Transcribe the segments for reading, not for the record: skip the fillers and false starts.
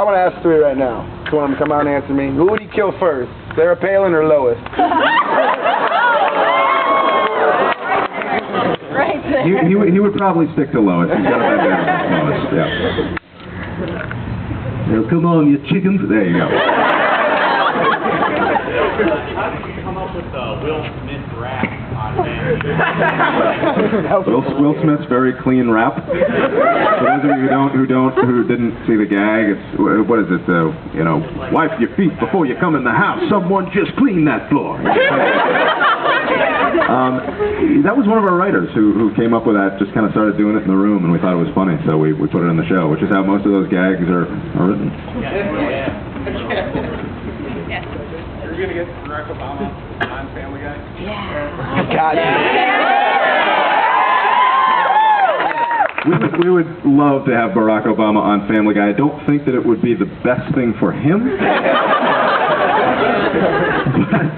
I want to ask three right now. Just want them to come out and answer me. Who would you kill first? Sarah Palin or Lois? Right there. He would probably stick to Lois. He's got a bad bad Lois. Yeah. Now, come on, you chickens. There you go. How did you come up with Will Smith rap on Will Smith's very clean rap. For those of you who didn't see the gag, it's what is it? You know, wipe your feet before you come in the house. Someone just clean that floor. That was one of our writers who came up with that. Just kind of started doing it in the room, and we thought it was funny, so we put it in the show, which is how most of those gags are written. Are you going to get Barack Obama on Family Guy? Yeah. God. We would love to have Barack Obama on Family Guy. I don't think that it would be the best thing for him.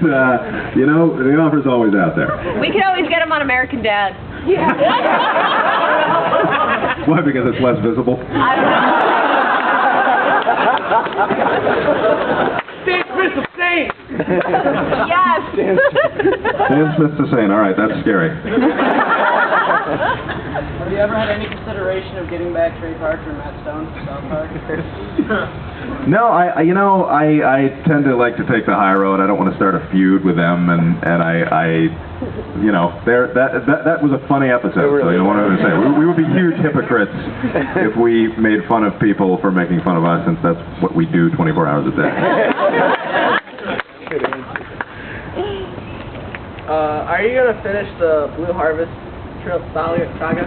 But, you know, the offer's always out there. We could always get him on American Dad. Yeah. Why? Because it's less visible? I don't know. Stan Smith the Saint! Yes! Stan Smith the Saint. All right, that's scary. Have you ever had any consideration of getting back Trey Parker and Matt Stone from South Park? No, I tend to like to take the high road. I don't want to start a feud with them, and I you know, that was a funny episode. So you know what I'm going to say. We would be huge hypocrites if we made fun of people for making fun of us, since that's what we do 24 hours a day. Are you going to finish the Blue Harvest saga?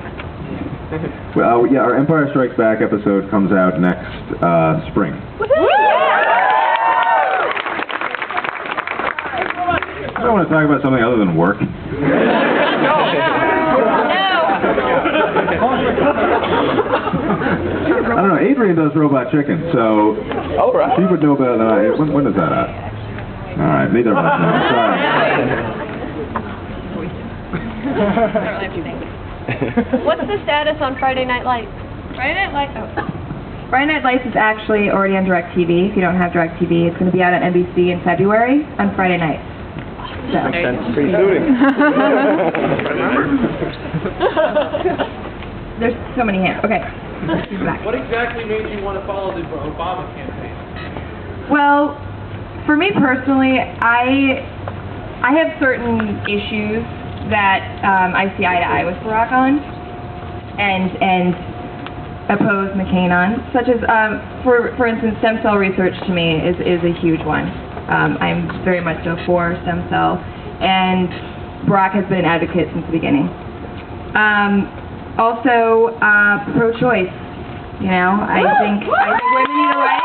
Well, yeah, our Empire Strikes Back episode comes out next spring. I don't want to talk about something other than work. No. I don't know. Adrianne does Robot Chicken, so she would know better than I. When is that out? All right, neither of us know. Sorry. What's the status on Friday Night Lights? Friday Night Lights. Oh. Friday Night Lights is actually already on DirecTV. If you don't have DirecTV, it's going to be out on NBC in February on Friday nights. So. That's pretty suiting. There's so many hands. Okay. What exactly made you want to follow the Obama campaign? Well, for me personally, I have certain issues that I see eye to eye with Barack on, and oppose McCain on, such as, for instance, stem cell research to me is a huge one. I'm very much so for stem cell, and Barack has been an advocate since the beginning. Also, pro-choice. You know, I think women need a right.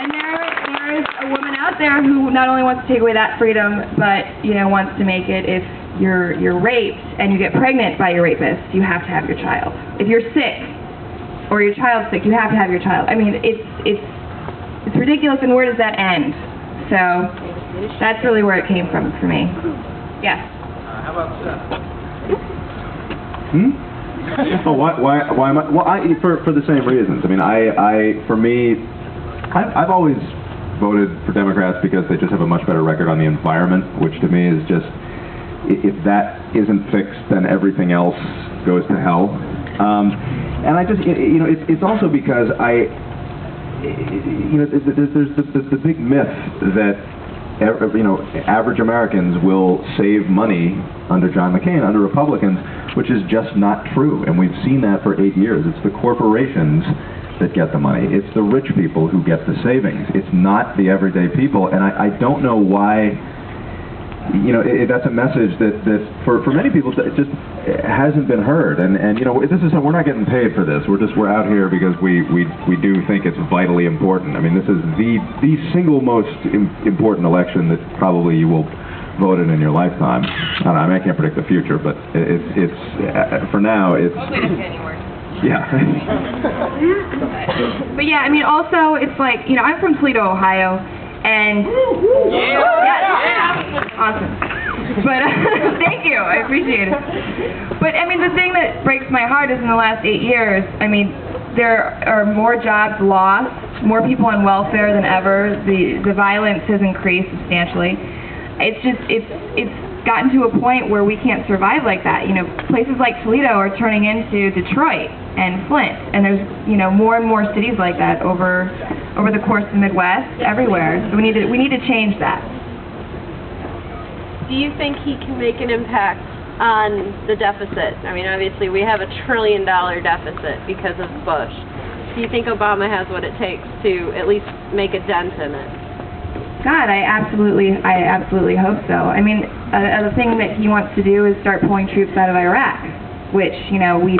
And there is a woman out there who not only wants to take away that freedom, but wants to make it if you're raped and you get pregnant by your rapist, you have to have your child. If you're sick or your child's sick, you have to have your child. I mean, it's ridiculous, and where does that end? So that's really where it came from for me. Yes. How about Seth? Oh, why am I? Well, for the same reasons. I mean, I've always voted for Democrats because they just have a much better record on the environment, which to me is just, if that isn't fixed, then everything else goes to hell. And I just, it's also because there's the big myth that average Americans will save money under John McCain, under Republicans, which is just not true. And we've seen that for 8 years. It's the corporations that get the money. It's the rich people who get the savings. It's not the everyday people. And I don't know why, that's a message that for many people it just hasn't been heard. And this is, we're not getting paid for this. We're out here because we do think it's vitally important. I mean, this is the single most important election that probably you will vote in your lifetime. I don't know, I can't predict the future, but it's for now it's. Yeah. But yeah, I mean, also it's like, I'm from Toledo, Ohio, and awesome. But thank you, I appreciate it. But I mean, the thing that breaks my heart is in the last 8 years, I mean, there are more jobs lost, more people on welfare than ever. The violence has increased substantially. It's gotten to a point where we can't survive like that. You know, places like Toledo are turning into Detroit and Flint, and there's, you know, more and more cities like that over the course of the Midwest, everywhere. So we need to change that. Do you think he can make an impact on the deficit? I mean, obviously we have $1 trillion deficit because of Bush. Do you think Obama has what it takes to at least make a dent in it? God, I absolutely hope so. I mean, the thing that he wants to do is start pulling troops out of Iraq, which, you know, we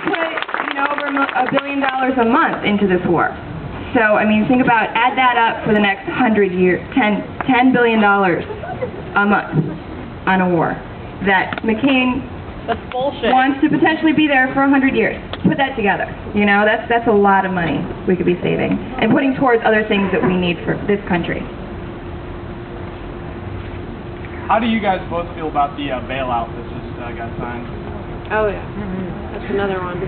put, you know, over $1 billion a month into this war. So, I mean, think about, add that up for the next 100 years, $10 billion a month on a war that McCain That's bullshit. wants to potentially be there for 100 years. Put that together. You know, that's a lot of money we could be saving and putting towards other things that we need for this country. How do you guys both feel about the bailout that just got signed? Oh yeah, that's another one.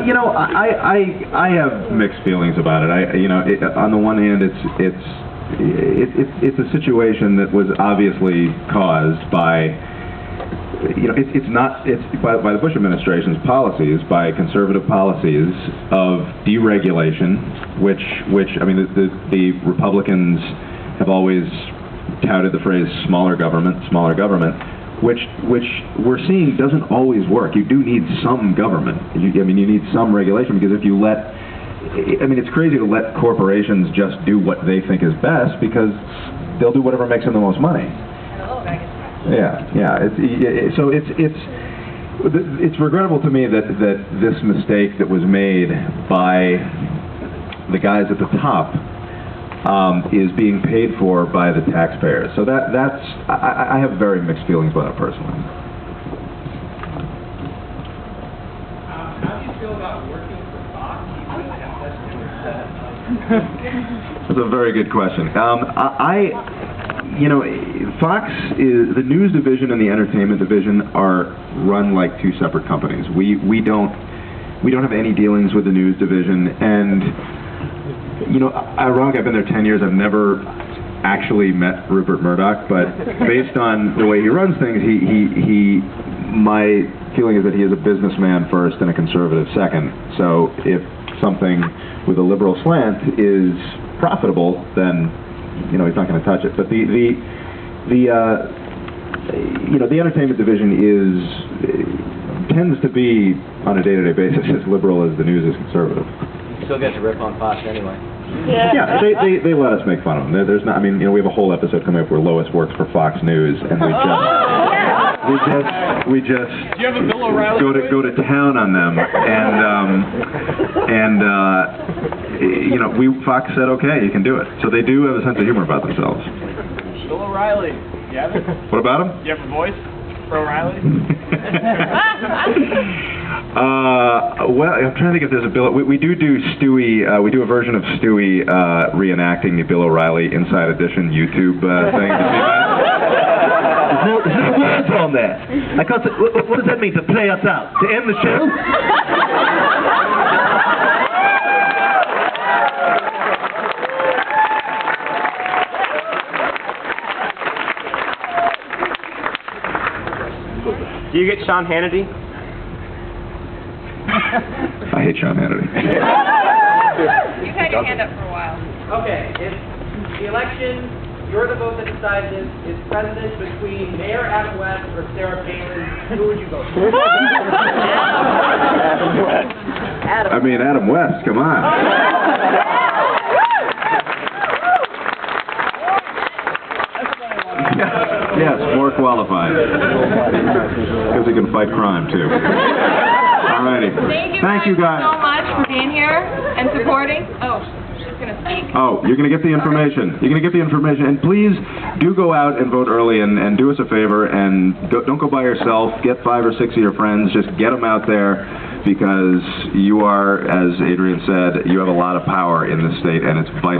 You know, I have mixed feelings about it. On the one hand, it's a situation that was obviously caused by, you know, it's by the Bush administration's policies, by conservative policies of deregulation, which I mean, the Republicans have always touted the phrase smaller government, which we're seeing doesn't always work. You do need some government. You need some regulation, because if you it's crazy to let corporations just do what they think is best, because they'll do whatever makes them the most money. Yeah. It's regrettable to me that this mistake that was made by the guys at the top is being paid for by the taxpayers. So I have very mixed feelings about it personally. How do you feel about working for Fox? That's a very good question. Fox is, the news division and the entertainment division are run like two separate companies. We don't have any dealings with the news division, and ironic, I've been there 10 years. I've never actually met Rupert Murdoch, but based on the way he runs things, my feeling is that he is a businessman first and a conservative second. So if something with a liberal slant is profitable, then he's not going to touch it. But the entertainment division tends to be on a day-to-day basis as liberal as the news is conservative. You still get to rip on Fox anyway. Yeah, they let us make fun of them. There's not. I mean, we have a whole episode coming up where Lois works for Fox News, and we just Do you have a Bill O'Reilly? go to town on them, and Fox said, okay, you can do it. So they do have a sense of humor about themselves. Bill O'Reilly. You have it? What about him? You have a voice for O'Reilly? Well, I'm trying to think if there's a Bill. We do Stewie. We do a version of Stewie reenacting the Bill O'Reilly Inside Edition YouTube thing. There's no words on there. I can't say, what does that mean, to play us out? To end the show? Do you get Sean Hannity? I hate Sean Hannity. You've had your hand up for a while. Okay, if the election, you're the vote that decides this, is president between Mayor Adam West or Sarah Palin, who would you vote for? Adam West, come on. Yes, more qualified. Because he can fight crime, too. Alrighty. Thank you guys so much for being here and supporting. Oh, she's going to speak. Oh, you're going to get the information. You're going to get the information. And please do go out and vote early, and do us a favor, and don't go by yourself. Get 5 or 6 of your friends. Just get them out there, because you are, as Adrianne said, you have a lot of power in this state, and it's vital.